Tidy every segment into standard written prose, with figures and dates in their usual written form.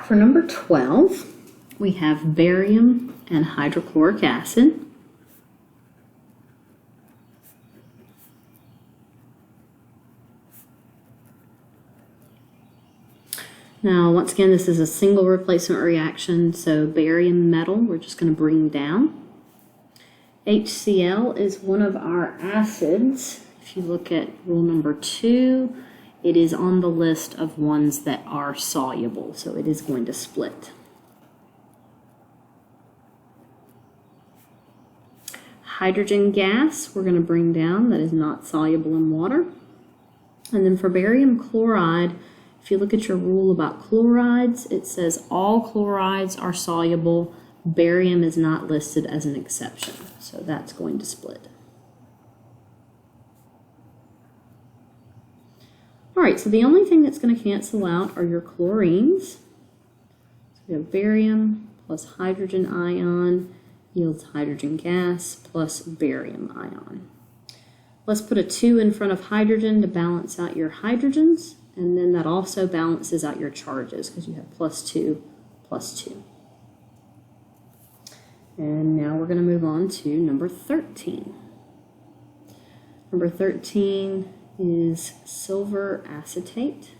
For number 12, we have barium and hydrochloric acid. Now, once again, this is a single replacement reaction, so barium metal we're just going to bring down. HCl is one of our acids. If you look at rule number 2, it is on the list of ones that are soluble, so it is going to split. Hydrogen gas we're going to bring down, that is not soluble in water. And then for barium chloride, if you look at your rule about chlorides, it says all chlorides are soluble. Barium is not listed as an exception, so that's going to split. All right, so the only thing that's going to cancel out are your chlorines. So we have barium plus hydrogen ion yields hydrogen gas plus barium ion. Let's put a 2 in front of hydrogen to balance out your hydrogens, and then that also balances out your charges because you have +2, +2. And now we're going to move on to number 13. Number 13 is silver acetate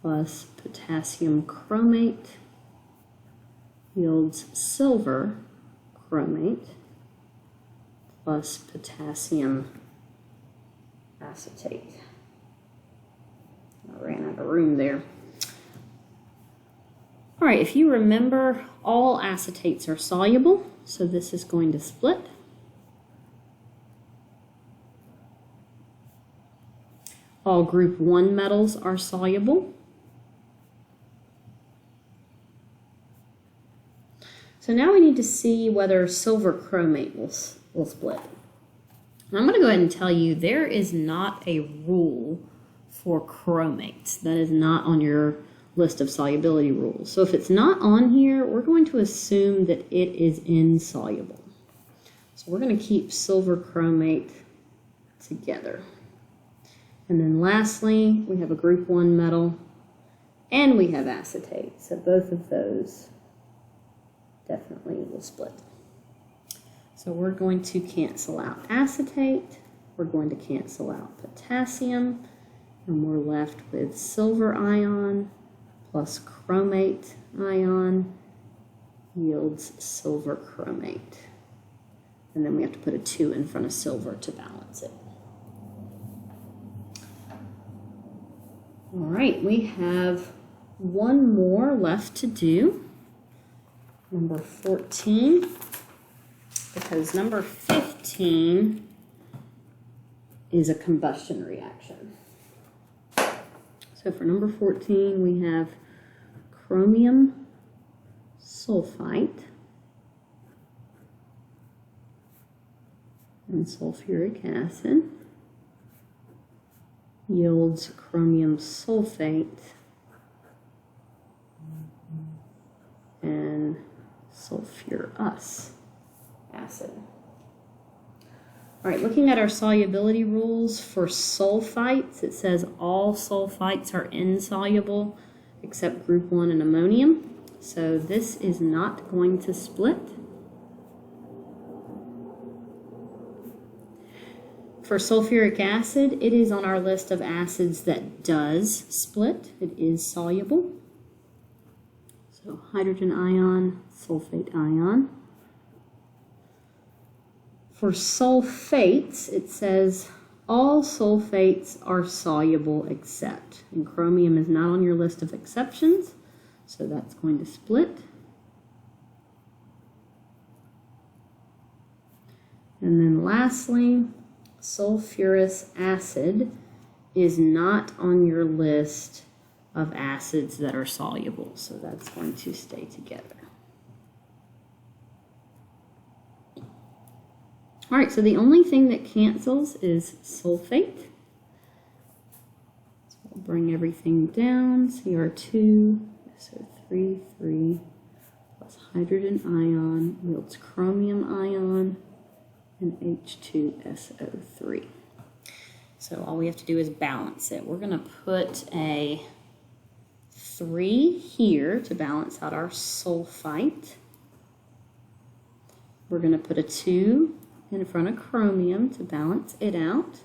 plus potassium chromate yields silver chromate plus potassium acetate. I ran out of room there. All right, if you remember, all acetates are soluble, so this is going to split. All group 1 metals are soluble. So now we need to see whether silver chromate will split. And I'm going to go ahead and tell you there is not a rule for chromates. That is not on your list of solubility rules. So if it's not on here, we're going to assume that it is insoluble. So we're going to keep silver chromate together. And then lastly, we have a group 1 metal and we have acetate. So both of those definitely will split. So we're going to cancel out acetate, we're going to cancel out potassium, and we're left with silver ion plus chromate ion yields silver chromate. And then we have to put a 2 in front of silver to balance it. All right, we have one more left to do, number 14, because number 15 is a combustion reaction. So for number 14, we have chromium sulfite and sulfuric acid yields chromium sulfate and sulfurous acid. All right, looking at our solubility rules for sulfites, it says all sulfites are insoluble except group 1 and ammonium. So this is not going to split. For sulfuric acid, it is on our list of acids that does split. It is soluble. So hydrogen ion, sulfate ion. For sulfates, it says all sulfates are soluble except, and chromium is not on your list of exceptions, so that's going to split. And then lastly, sulfurous acid is not on your list of acids that are soluble, so that's going to stay together. All right, so the only thing that cancels is sulfate. So we'll bring everything down. Cr2, SO3, 3, plus hydrogen ion yields chromium ion and H2SO3. So all we have to do is balance it. We're going to put a 3 here to balance out our sulfite. We're going to put a 2 in front of chromium to balance it out.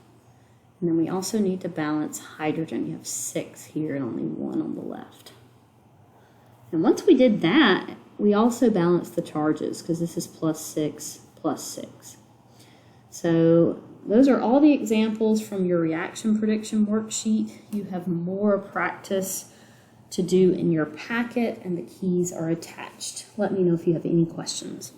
And then we also need to balance hydrogen. You have 6 here and only 1 on the left. And once we did that, we also balanced the charges because this is +6, +6. So those are all the examples from your reaction prediction worksheet. You have more practice to do in your packet, and the keys are attached. Let me know if you have any questions.